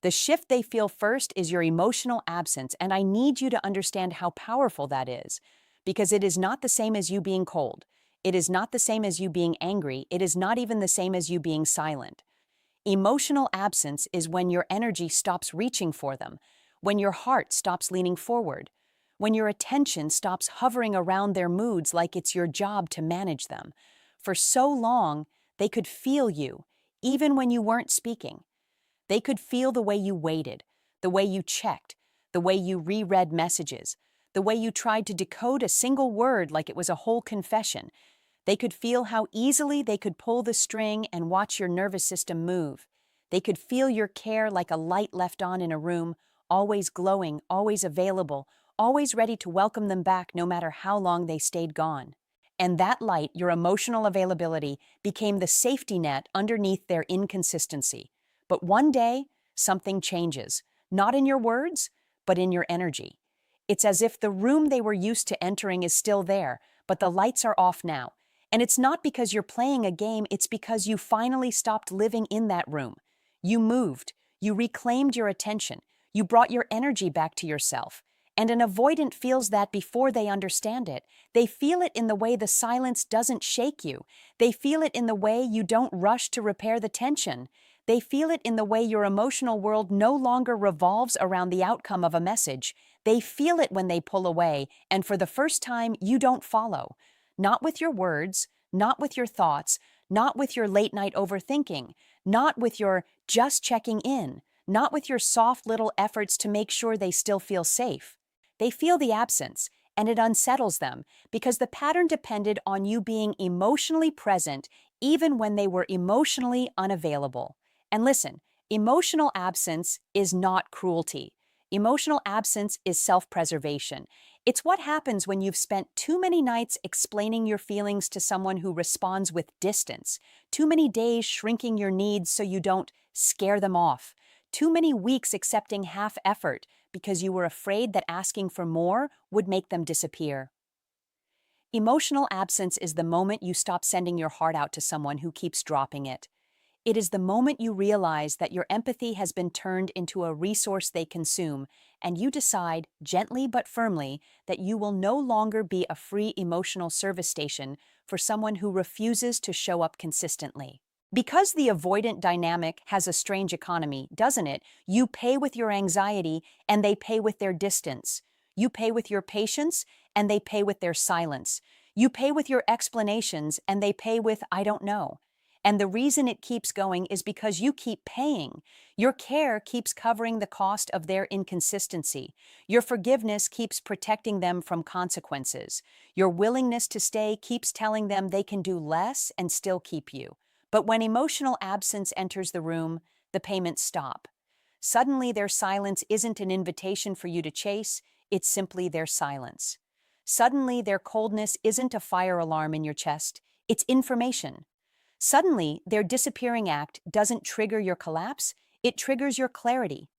The shift they feel first is your emotional absence, and I need you to understand how powerful that is, because it is not the same as you being cold. It is not the same as you being angry. It is not even the same as you being silent. Emotional absence is when your energy stops reaching for them, when your heart stops leaning forward, when your attention stops hovering around their moods like it's your job to manage them. For so long, they could feel you, even when you weren't speaking. They could feel the way you waited, the way you checked, the way you reread messages, the way you tried to decode a single word like it was a whole confession. They could feel how easily they could pull the string and watch your nervous system move. They could feel your care like a light left on in a room, always glowing, always available, always ready to welcome them back no matter how long they stayed gone. And that light, your emotional availability, became the safety net underneath their inconsistency. But one day, something changes, not in your words, but in your energy. It's as if the room they were used to entering is still there, but the lights are off now. And it's not because you're playing a game, it's because you finally stopped living in that room. You moved, you reclaimed your attention, you brought your energy back to yourself. And an avoidant feels that before they understand it. They feel it in the way the silence doesn't shake you. They feel it in the way you don't rush to repair the tension. They feel it in the way your emotional world no longer revolves around the outcome of a message. They feel it when they pull away, and for the first time, you don't follow. Not with your words, not with your thoughts, not with your late-night overthinking, not with your just checking in, not with your soft little efforts to make sure they still feel safe. They feel the absence, and it unsettles them because the pattern depended on you being emotionally present even when they were emotionally unavailable. And listen, emotional absence is not cruelty. Emotional absence is self-preservation. It's what happens when you've spent too many nights explaining your feelings to someone who responds with distance, too many days shrinking your needs so you don't scare them off, too many weeks accepting half effort because you were afraid that asking for more would make them disappear. Emotional absence is the moment you stop sending your heart out to someone who keeps dropping it. It is the moment you realize that your empathy has been turned into a resource they consume, and you decide, gently but firmly, that you will no longer be a free emotional service station for someone who refuses to show up consistently. Because the avoidant dynamic has a strange economy, doesn't it? You pay with your anxiety, and they pay with their distance. You pay with your patience, and they pay with their silence. You pay with your explanations, and they pay with, I don't know. And the reason it keeps going is because you keep paying. Your care keeps covering the cost of their inconsistency. Your forgiveness keeps protecting them from consequences. Your willingness to stay keeps telling them they can do less and still keep you. But when emotional absence enters the room, the payments stop. Suddenly, their silence isn't an invitation for you to chase, it's simply their silence. Suddenly, their coldness isn't a fire alarm in your chest, it's information. Suddenly, their disappearing act doesn't trigger your collapse, it triggers your clarity.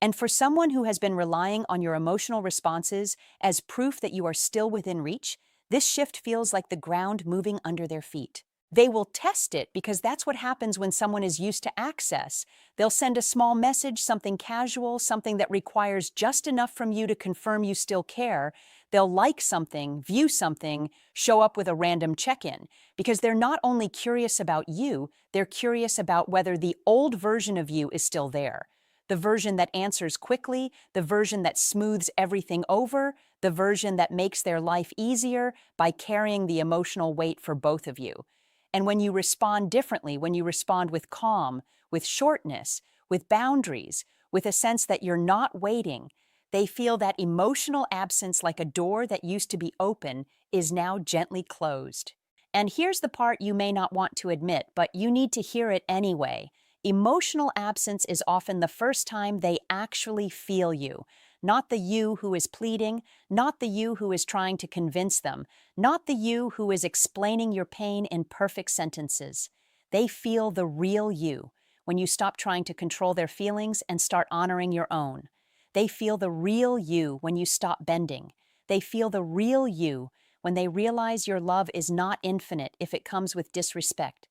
And for someone who has been relying on your emotional responses as proof that you are still within reach, this shift feels like the ground moving under their feet. They will test it because that's what happens when someone is used to access. They'll send a small message, something casual, something that requires just enough from you to confirm you still care. They'll like something, view something, show up with a random check-in, because they're not only curious about you, they're curious about whether the old version of you is still there. The version that answers quickly, the version that smooths everything over, the version that makes their life easier by carrying the emotional weight for both of you. And when you respond differently, when you respond with calm, with shortness, with boundaries, with a sense that you're not waiting, they feel that emotional absence, like a door that used to be open, is now gently closed. And here's the part you may not want to admit, but you need to hear it anyway. Emotional absence is often the first time they actually feel you. Not the you who is pleading, not the you who is trying to convince them, not the you who is explaining your pain in perfect sentences. They feel the real you when you stop trying to control their feelings and start honoring your own. They feel the real you when you stop bending. They feel the real you when they realize your love is not infinite if it comes with disrespect.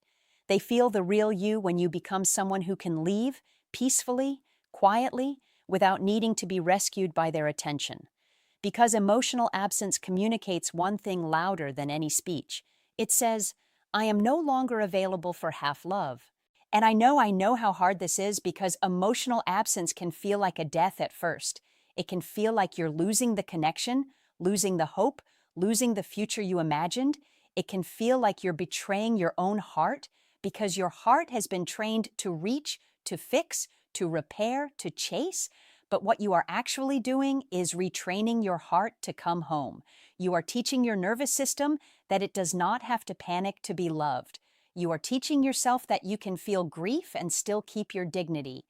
They feel the real you when you become someone who can leave peacefully, quietly, without needing to be rescued by their attention. Because emotional absence communicates one thing louder than any speech. It says, I am no longer available for half love. And I know how hard this is because emotional absence can feel like a death at first. It can feel like you're losing the connection, losing the hope, losing the future you imagined. It can feel like you're betraying your own heart because your heart has been trained to reach, to fix, to repair, to chase. But what you are actually doing is retraining your heart to come home. You are teaching your nervous system that it does not have to panic to be loved. You are teaching yourself that you can feel grief and still keep your dignity.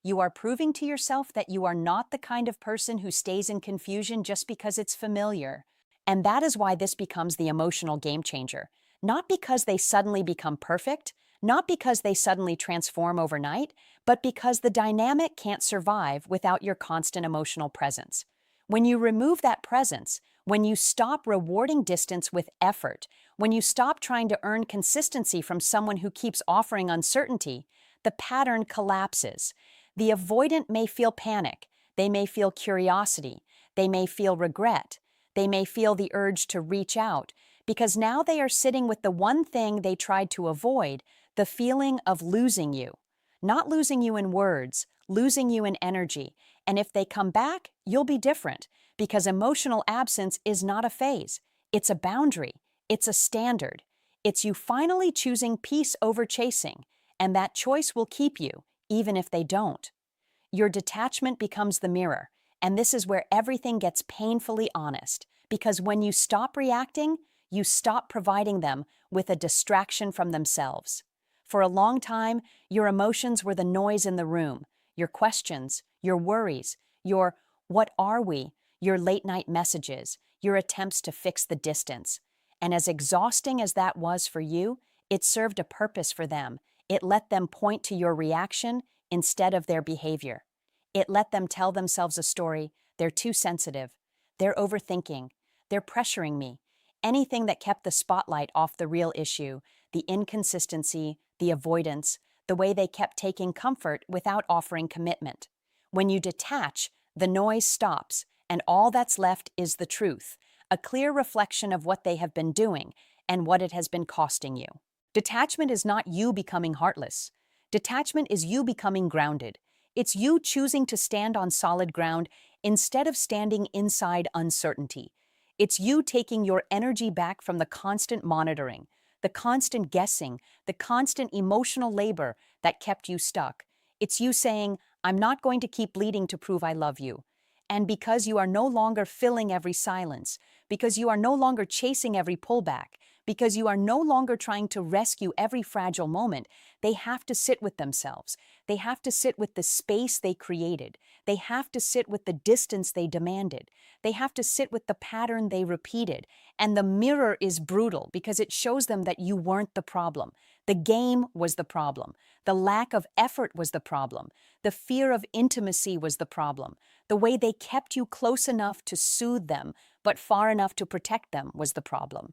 You are proving to yourself that you are not the kind of person who stays in confusion just because it's familiar. And that is why this becomes the emotional game changer. Not because they suddenly become perfect, not because they suddenly transform overnight, but because the dynamic can't survive without your constant emotional presence. When you remove that presence, when you stop rewarding distance with effort, when you stop trying to earn consistency from someone who keeps offering uncertainty, the pattern collapses. The avoidant may feel panic, they may feel curiosity, they may feel regret, they may feel the urge to reach out, because now they are sitting with the one thing they tried to avoid, the feeling of losing you. Not losing you in words, losing you in energy. And if they come back, you'll be different, because emotional absence is not a phase. It's a boundary. It's a standard. It's you finally choosing peace over chasing, and that choice will keep you, even if they don't. Your detachment becomes the mirror, and this is where everything gets painfully honest, because when you stop reacting, you stop providing them with a distraction from themselves. For a long time, your emotions were the noise in the room, your questions, your worries, your what are we, your late-night messages, your attempts to fix the distance. And as exhausting as that was for you, it served a purpose for them. It let them point to your reaction instead of their behavior. It let them tell themselves a story. They're too sensitive. They're overthinking. They're pressuring me. Anything that kept the spotlight off the real issue, the inconsistency, the avoidance, the way they kept taking comfort without offering commitment. When you detach, the noise stops, and all that's left is the truth, a clear reflection of what they have been doing and what it has been costing you. Detachment is not you becoming heartless. Detachment is you becoming grounded. It's you choosing to stand on solid ground instead of standing inside uncertainty. It's you taking your energy back from the constant monitoring, the constant guessing, the constant emotional labor that kept you stuck. It's you saying, I'm not going to keep bleeding to prove I love you. And because you are no longer filling every silence, because you are no longer chasing every pullback, because you are no longer trying to rescue every fragile moment, they have to sit with themselves. They have to sit with the space they created. They have to sit with the distance they demanded. They have to sit with the pattern they repeated. And the mirror is brutal because it shows them that you weren't the problem. The game was the problem. The lack of effort was the problem. The fear of intimacy was the problem. The way they kept you close enough to soothe them, but far enough to protect them was the problem.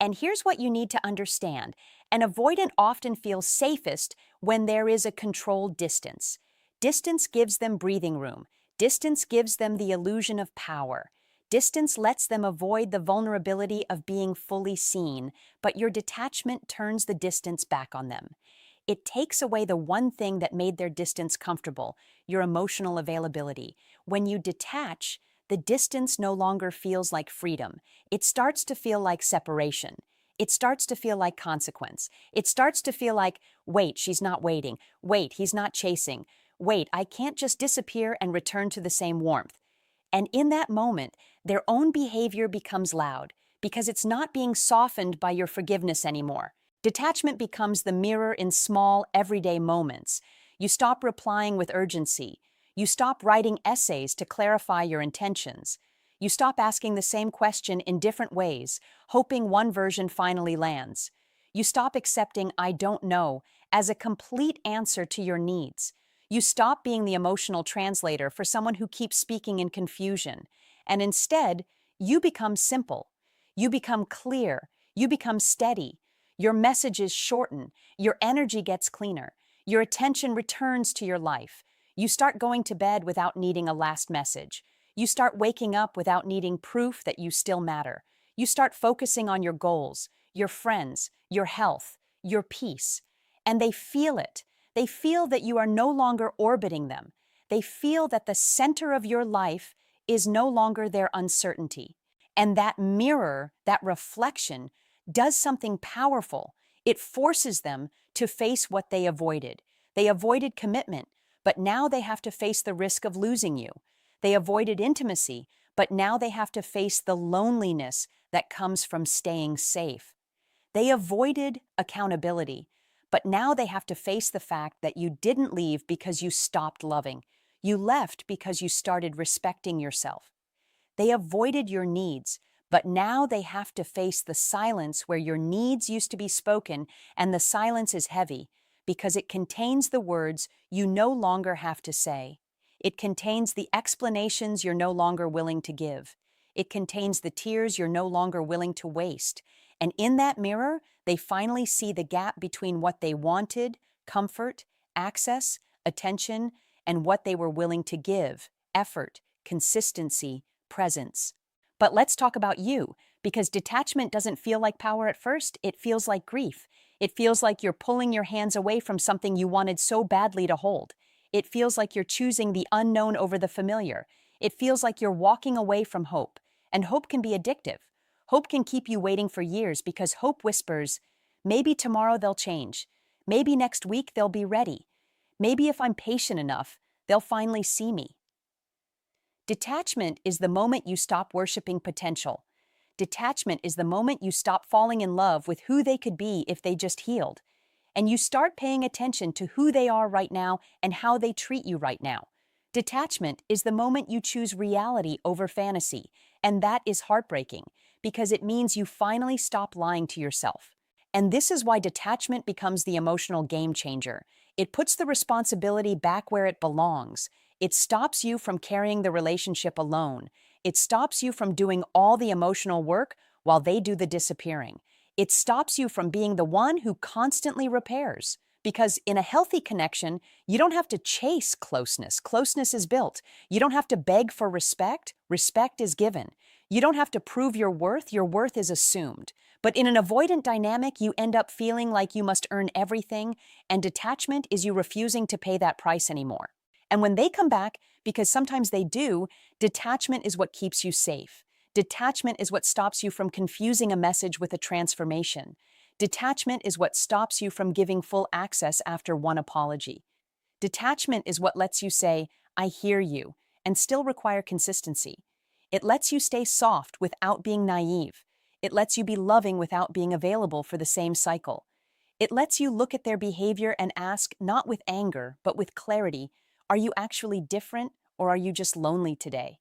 And here's what you need to understand. An avoidant often feels safest when there is a controlled distance. Distance gives them breathing room. Distance gives them the illusion of power. Distance lets them avoid the vulnerability of being fully seen, but your detachment turns the distance back on them. It takes away the one thing that made their distance comfortable, your emotional availability. When you detach, the distance no longer feels like freedom. It starts to feel like separation. It starts to feel like consequence. It starts to feel like, wait, she's not waiting. Wait, he's not chasing. Wait, I can't just disappear and return to the same warmth. And in that moment, their own behavior becomes loud because it's not being softened by your forgiveness anymore. Detachment becomes the mirror in small, everyday moments. You stop replying with urgency. You stop writing essays to clarify your intentions. You stop asking the same question in different ways, hoping one version finally lands. You stop accepting "I don't know" as a complete answer to your needs. You stop being the emotional translator for someone who keeps speaking in confusion. And instead, you become simple. You become clear. You become steady. Your messages shorten. Your energy gets cleaner. Your attention returns to your life. You start going to bed without needing a last message. You start waking up without needing proof that you still matter. You start focusing on your goals, your friends, your health, your peace. And they feel it. They feel that you are no longer orbiting them. They feel that the center of your life is no longer their uncertainty. And that mirror, that reflection, does something powerful. It forces them to face what they avoided. They avoided commitment, but now they have to face the risk of losing you. They avoided intimacy, but now they have to face the loneliness that comes from staying safe. They avoided accountability, but now they have to face the fact that you didn't leave because you stopped loving. You left because you started respecting yourself. They avoided your needs, but now they have to face the silence where your needs used to be spoken, and the silence is heavy because it contains the words you no longer have to say. It contains the explanations you're no longer willing to give. It contains the tears you're no longer willing to waste. And in that mirror, they finally see the gap between what they wanted, comfort, access, attention, and what they were willing to give, effort, consistency, presence. But let's talk about you, because detachment doesn't feel like power at first, it feels like grief. It feels like you're pulling your hands away from something you wanted so badly to hold. It feels like you're choosing the unknown over the familiar. It feels like you're walking away from hope. And hope can be addictive. Hope can keep you waiting for years because hope whispers, maybe tomorrow they'll change. Maybe next week they'll be ready. Maybe if I'm patient enough, they'll finally see me. Detachment is the moment you stop worshiping potential. Detachment is the moment you stop falling in love with who they could be if they just healed. And you start paying attention to who they are right now and how they treat you right now. Detachment is the moment you choose reality over fantasy, and that is heartbreaking because it means you finally stop lying to yourself. And this is why detachment becomes the emotional game changer. It puts the responsibility back where it belongs. It stops you from carrying the relationship alone. It stops you from doing all the emotional work while they do the disappearing. It stops you from being the one who constantly repairs. Because in a healthy connection, you don't have to chase closeness. Closeness is built. You don't have to beg for respect. Respect is given. You don't have to prove your worth. Your worth is assumed. But in an avoidant dynamic, you end up feeling like you must earn everything, and detachment is you refusing to pay that price anymore. And when they come back, because sometimes they do, detachment is what keeps you safe. Detachment is what stops you from confusing a message with a transformation. Detachment is what stops you from giving full access after one apology. Detachment is what lets you say, I hear you, and still require consistency. It lets you stay soft without being naive. It lets you be loving without being available for the same cycle. It lets you look at their behavior and ask, not with anger, but with clarity, are you actually different or are you just lonely today?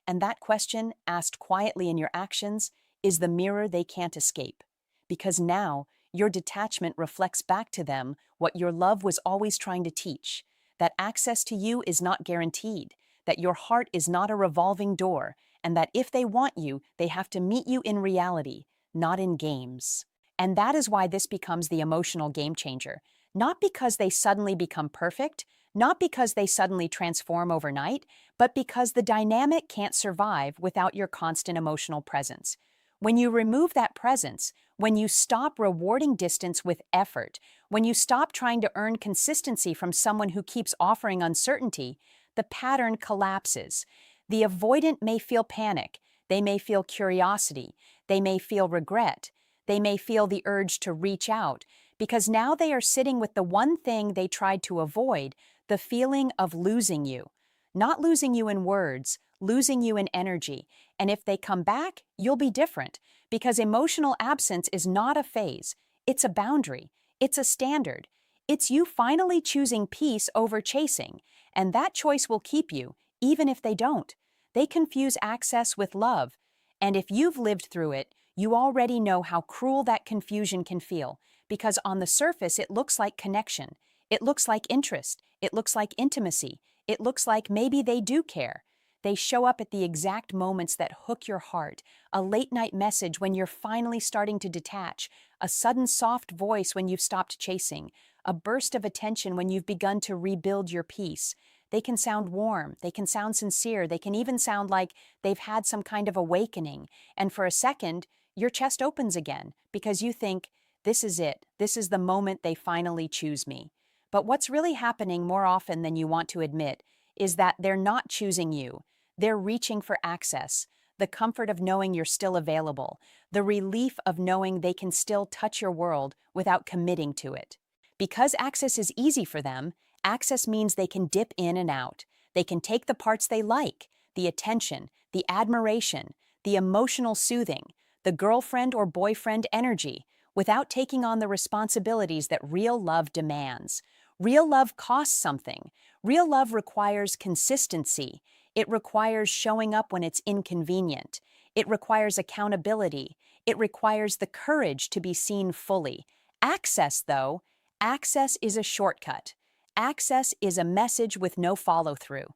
And that question, asked quietly in your actions, is the mirror they can't escape. Because now, your detachment reflects back to them what your love was always trying to teach, that access to you is not guaranteed, that your heart is not a revolving door, and that if they want you, they have to meet you in reality, not in games. And that is why this becomes the emotional game changer. Not because they suddenly become perfect, not because they suddenly transform overnight, but because the dynamic can't survive without your constant emotional presence. When you remove that presence, when you stop rewarding distance with effort, when you stop trying to earn consistency from someone who keeps offering uncertainty, the pattern collapses. The avoidant may feel panic, they may feel curiosity, they may feel regret, they may feel the urge to reach out, because now they are sitting with the one thing they tried to avoid, the feeling of losing you. Not losing you in words, losing you in energy. And if they come back, you'll be different, because emotional absence is not a phase. It's a boundary. It's a standard. It's you finally choosing peace over chasing, and that choice will keep you, even if they don't. They confuse access with love, and if you've lived through it, you already know how cruel that confusion can feel, because on the surface it looks like connection, it looks like interest, it looks like intimacy, it looks like maybe they do care. They show up at the exact moments that hook your heart, a late-night message when you're finally starting to detach, a sudden soft voice when you've stopped chasing, a burst of attention when you've begun to rebuild your peace. They can sound warm, they can sound sincere, they can even sound like they've had some kind of awakening. And for a second, your chest opens again because you think, this is it. This is the moment they finally choose me. But what's really happening more often than you want to admit is that they're not choosing you. They're reaching for access, the comfort of knowing you're still available, the relief of knowing they can still touch your world without committing to it. Because access is easy for them, access means they can dip in and out. They can take the parts they like, the attention, the admiration, the emotional soothing, the girlfriend or boyfriend energy, without taking on the responsibilities that real love demands. Real love costs something. Real love requires consistency. It requires showing up when it's inconvenient. It requires accountability. It requires the courage to be seen fully. Access, though, access is a shortcut. Access is a message with no follow-through.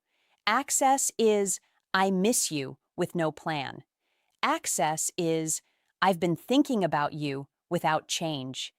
Access is, I miss you, with no plan. Access is, I've been thinking about you, without change.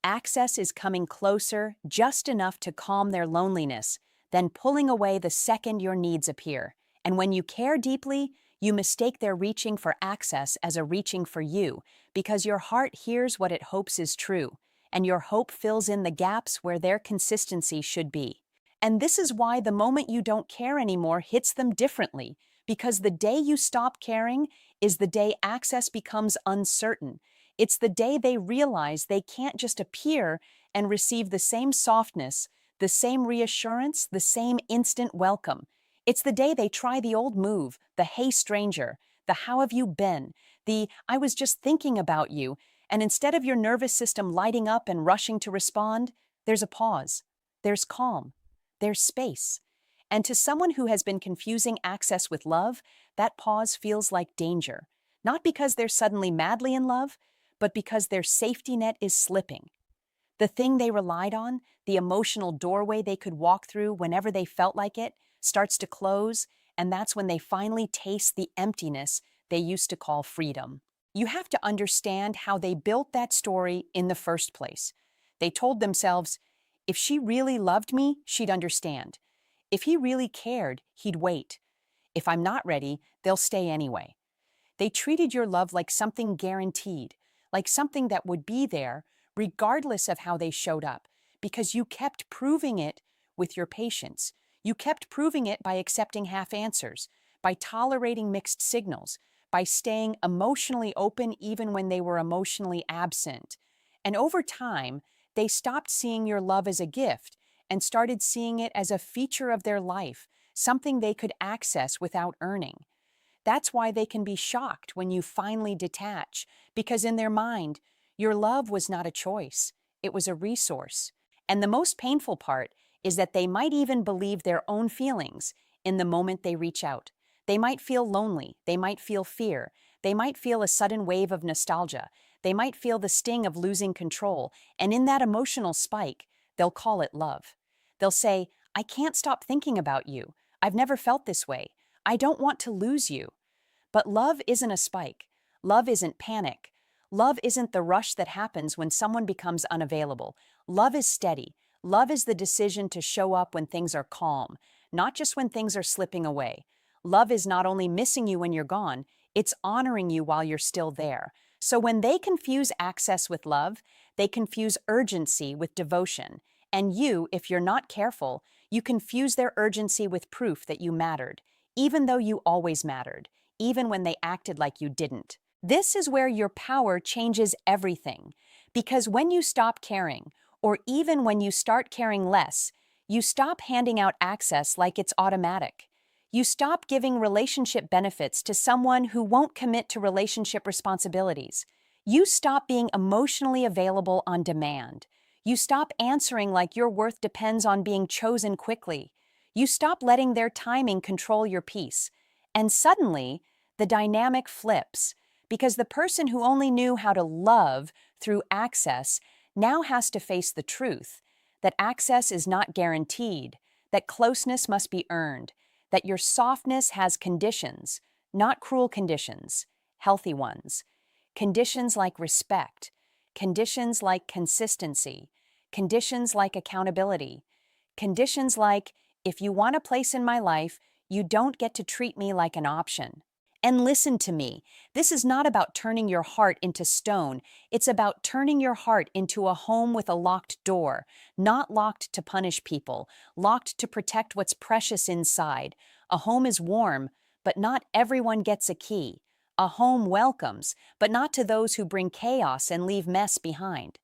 Access is coming closer just enough to calm their loneliness, then pulling away the second your needs appear. And when you care deeply, you mistake their reaching for access as a reaching for you, because your heart hears what it hopes is true, and your hope fills in the gaps where their consistency should be. And this is why the moment you don't care anymore hits them differently, because the day you stop caring is the day access becomes uncertain. It's the day they realize they can't just appear and receive the same softness, the same reassurance, the same instant welcome. It's the day they try the old move, the hey stranger, the how have you been, the I was just thinking about you, and instead of your nervous system lighting up and rushing to respond, there's a pause, there's calm, there's space. And to someone who has been confusing access with love, that pause feels like danger. Not because they're suddenly madly in love, but because their safety net is slipping. The thing they relied on, the emotional doorway they could walk through whenever they felt like it, starts to close, and that's when they finally taste the emptiness they used to call freedom. You have to understand how they built that story in the first place. They told themselves, if she really loved me, she'd understand. If he really cared, he'd wait. If I'm not ready, they'll stay anyway. They treated your love like something guaranteed, like something that would be there regardless of how they showed up, because you kept proving it with your patience. You kept proving it by accepting half answers, by tolerating mixed signals, by staying emotionally open even when they were emotionally absent. And over time, they stopped seeing your love as a gift and started seeing it as a feature of their life, something they could access without earning. That's why they can be shocked when you finally detach, because in their mind, your love was not a choice, it was a resource. And the most painful part is that they might even believe their own feelings in the moment they reach out. They might feel lonely, they might feel fear, they might feel a sudden wave of nostalgia, they might feel the sting of losing control, and in that emotional spike, they'll call it love. They'll say, I can't stop thinking about you. I've never felt this way. I don't want to lose you. But love isn't a spike. Love isn't panic. Love isn't the rush that happens when someone becomes unavailable. Love is steady. Love is the decision to show up when things are calm, not just when things are slipping away. Love is not only missing you when you're gone, it's honoring you while you're still there. So when they confuse access with love, they confuse urgency with devotion. And you, if you're not careful, you confuse their urgency with proof that you mattered, even though you always mattered, even when they acted like you didn't. This is where your power changes everything. Because when you stop caring, or even when you start caring less, you stop handing out access like it's automatic. You stop giving relationship benefits to someone who won't commit to relationship responsibilities. You stop being emotionally available on demand. You stop answering like your worth depends on being chosen quickly. You stop letting their timing control your peace. And suddenly, the dynamic flips, because the person who only knew how to love through access now has to face the truth that access is not guaranteed, that closeness must be earned, that your softness has conditions, not cruel conditions, healthy ones. Conditions like respect, conditions like consistency, conditions like accountability, conditions like If you want a place in my life, you don't get to treat me like an option. And listen to me. This is not about turning your heart into stone. It's about turning your heart into a home with a locked door, not locked to punish people, locked to protect what's precious inside. A home is warm, but not everyone gets a key. A home welcomes, but not to those who bring chaos and leave mess behind.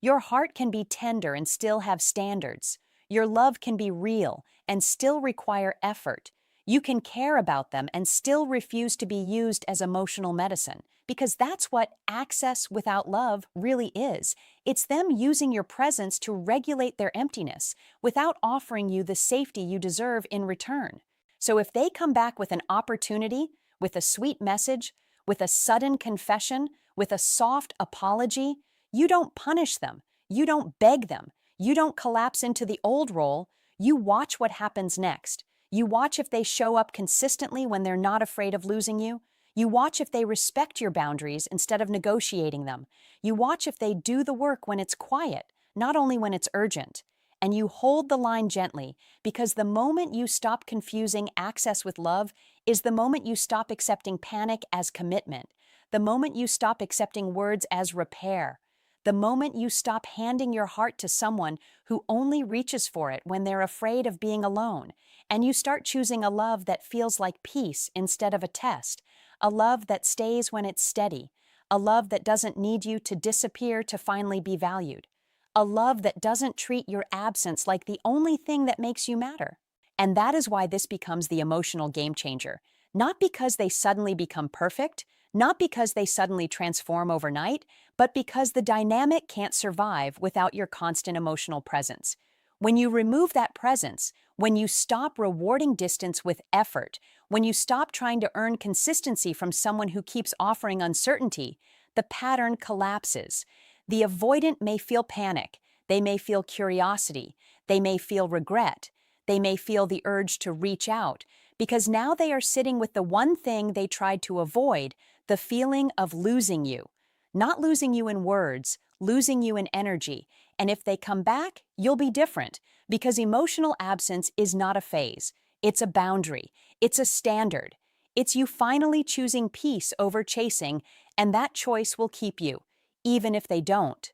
Your heart can be tender and still have standards. Your love can be real and still require effort. You can care about them and still refuse to be used as emotional medicine, because that's what access without love really is. It's them using your presence to regulate their emptiness without offering you the safety you deserve in return. So if they come back with an opportunity, with a sweet message, with a sudden confession, with a soft apology, you don't punish them. You don't beg them. You don't collapse into the old role. You watch what happens next. You watch if they show up consistently when they're not afraid of losing you. You watch if they respect your boundaries instead of negotiating them. You watch if they do the work when it's quiet, not only when it's urgent. And you hold the line gently, because the moment you stop confusing access with love is the moment you stop accepting panic as commitment, the moment you stop accepting words as repair, the moment you stop handing your heart to someone who only reaches for it when they're afraid of being alone, and you start choosing a love that feels like peace instead of a test, a love that stays when it's steady, a love that doesn't need you to disappear to finally be valued, a love that doesn't treat your absence like the only thing that makes you matter. And that is why this becomes the emotional game changer. Not because they suddenly become perfect, not because they suddenly transform overnight, but because the dynamic can't survive without your constant emotional presence. When you remove that presence, when you stop rewarding distance with effort, when you stop trying to earn consistency from someone who keeps offering uncertainty, the pattern collapses. The avoidant may feel panic, they may feel curiosity, they may feel regret, they may feel the urge to reach out, because now they are sitting with the one thing they tried to avoid, the feeling of losing you. Not losing you in words, losing you in energy. And if they come back, you'll be different, because emotional absence is not a phase. It's a boundary. It's a standard. It's you finally choosing peace over chasing, and that choice will keep you, even if they don't.